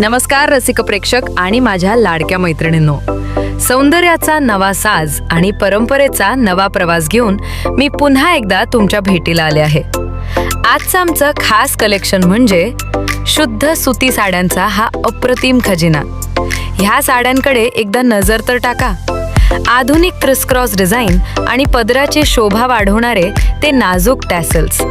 नमस्कार रसिक प्रेक्षक आणि माझ्या लाडक्या मैत्रिणींनो, सौंदर्याचा नवा साज आणि परंपरेचा नवा प्रवास घेऊन मी पुन्हा एकदा तुमच्या भेटीला आले आहे. आजचं आमचं खास कलेक्शन म्हणजे शुद्ध सुती साड्यांचा हा अप्रतिम खजिना. ह्या साड्यांकडे एकदा नजर तर टाका. आधुनिक क्रिसक्रॉस डिझाईन आणि पदराची शोभा वाढवणारे ते नाजूक टॅसल्स.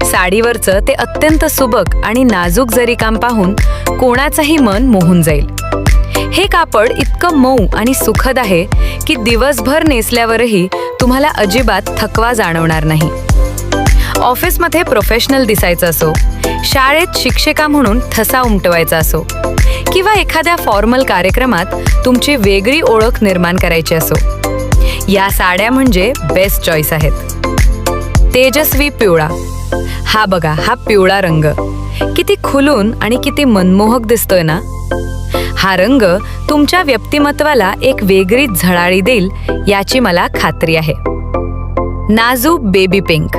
साडीवरचं ते अत्यंत सुबक आणि नाजूक जरीकाम पाहून कोणाचंही मन मोहून जाईल. हे कापड इतकं मऊ आणि सुखद आहे की दिवसभर नेसल्यावरही तुम्हाला अजिबात थकवा जाणवणार नाही. ऑफिसमध्ये प्रोफेशनल दिसायचं असो, शाळेत शिक्षिका म्हणून ठसा उमटवायचा असो, किंवा एखाद्या फॉर्मल कार्यक्रमात तुमची वेगळी ओळख निर्माण करायची असो, या साड्या म्हणजे बेस्ट चॉईस आहेत. तेजस्वी पिवळा. हा बघा, हा पिवळा रंग किती खुलून आणि किती मनमोहक दिसतोय ना. हा रंग तुमच्या व्यक्तिमत्वाला एक वेगळीच झळाळी देईल याची मला खात्री आहे. नाजूक बेबी पिंक.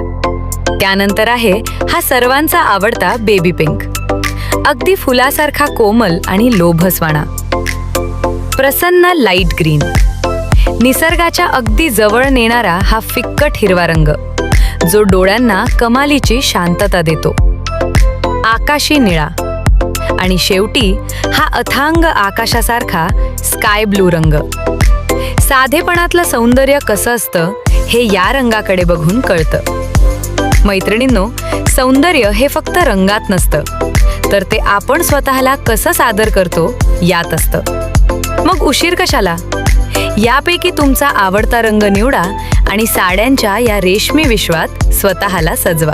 त्यानंतर आहे हा सर्वांचा आवडता बेबी पिंक. अगदी फुलासारखा कोमल आणि लोभसवाणा. प्रसन्न लाईट ग्रीन. निसर्गाच्या अगदी जवळ नेणारा हा फिक्कट हिरवा रंग जो डोळ्यांना कमालीची शांतता देतो. आकाशी निळा. आणि शेवटी हा अथांग आकाशासारखा स्काय ब्लू रंग. साधेपणातलं सौंदर्य कसं असतं हे या रंगाकडे बघून कळतं. मैत्रिणींनो, सौंदर्य हे फक्त रंगात नसतं, तर ते आपण स्वतःला कसं सादर करतो यात असतं. मग उशीर कशाला? यापैकी तुमचा आवडता रंग निवडा आणि साड्यांच्या या रेशमी विश्वात स्वतःला सजवा.